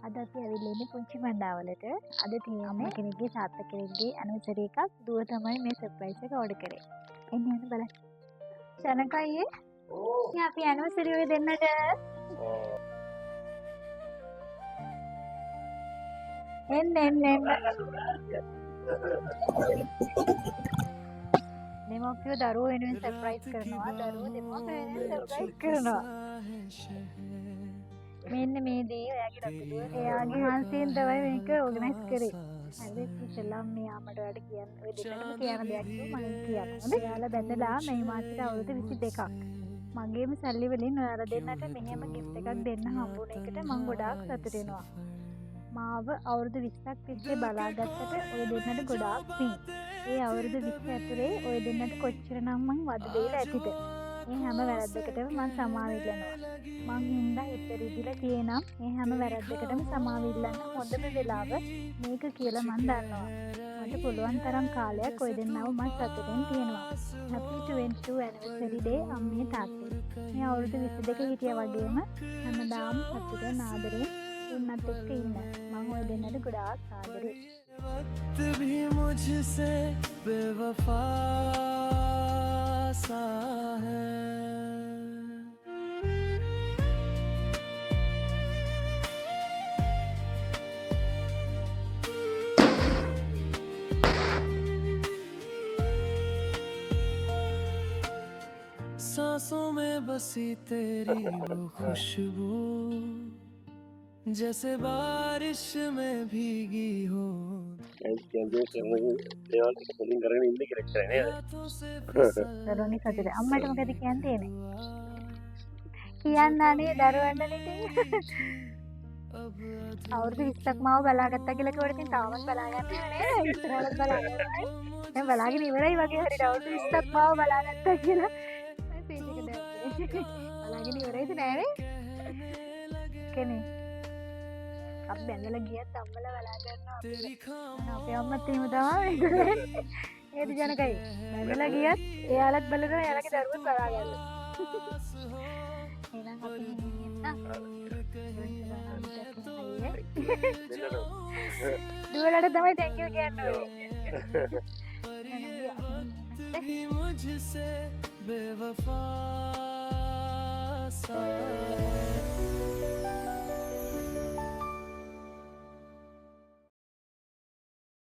අද අපි ඇවිල්ලා ඉන්නේ පුංචි මණ්ඩාවලට. අද තියෙන්නේ අම්ම කෙනෙක්ගේ තාත්තා කෙනෙක්ගේ ඇනිවර්සරි එකක්. දුව තමයි මේ සර්ප්‍රයිස් එක ඕඩර් කරේ. එන්න යන්න බලන්න. සනකයියේ. ඉතින් අපි ඇනිවර්සරි ඔය දෙන්නට එන්න. දෙමෝපියෝ දරුවෝ වෙනුවෙන් සර්ප්‍රයිස් කරනවා. දරුවෝ දෙමෝපියෝ වෙනුවෙන් සර්ප්‍රයිස් කරනවා. මෙන්න මේ දේ ඔයාගේ රතුදුව එයාගේ හන්සියෙන් තමයි මේක ඕගනයිස් කරේ. හරි ඉතින් මේ ආමට ඔයාලට කියන්න ඔය දෙන්නටම කියන දෙයක් මම කියන්න. හොඳ ඔයාලා බැඳලා මේ මාසෙට අවුරුදු 22ක්. මගේම සල්ලි වලින් ඔයාලා දෙන්නට මෙහෙම ගිෆ්ට් එකක් දෙන්න හම්බුන එකට මම ගොඩාක් සතුටු වෙනවා. මාව අවුරුදු 20ක් තිස්සේ බලාගත්තට ඔය දෙන්නට ගොඩාක් පිං. ඒ අවුරුදු 20 ඇතුලේ ඔය දෙන්නට කොච්චරනම් මං වද දෙලා ඇතිද? මේ හැම වැරද්දකටම මං සමාව ඉල්ලනවා. මං හින්දා ඉතිරි දිලා කියනම් මේ හැම වැරද්දකටම සමාව ඉල්ලන්න හොඳම වෙලාව මේක කියලා මං දන්නවා. මට පුළුවන් තරම් කාලයක් ඔය දෙන්නව මං සතුටින් තියෙනවා. Happy 22 anniversary day අම්මේ තාත්තේ. මේ අවුරුදු 22 හිටියා වගේම හැමදාම සතුටෙන් ආදරෙන් උන්නත් එක්ක ඉන්න. මං ඔය දෙන්නට ගොඩාක් ආදරේ. वक्त भी मुझसे बेवफा सा है. सांसों में बसी तेरी वो खुशबू जैसे बारिश में भीगी हो. දරුවනේ සතුට. අම්මට මොකද කියන්න තියෙන්නේ? කියන්න අනේ දරුවන්ට ඉතින්. අවුරුදු 20ක් මාව බලාගත්තා කියලා කිව්වට ඉතින් තාමත් බලාගන්නේ නෑ. ඉස්සරහට බලාගන්නවා. දැන් බලාගෙන ඉවරයි වගේ හරියට අවුරුදු 20ක් මාව බලාගත්තා කියලා. මම සීට් එක දැම්මේ. බලාගෙන ඉවරයිද නෑනේ? කෙනේ අපි බැඳලා ගියත් අම්මලා බලා ගන්නවා අපේ අම්මත් එහෙම තමයි කරන්නේ. ඒද ජනකයි බැඳලා ගියත් එයාලත් බලනවා එයාලගේ දරුවොත් බලා ගන්නවා. එහෙනම් අපි දුවලට තමයි thank you කියන්නේ. मुझसे बेवफा सा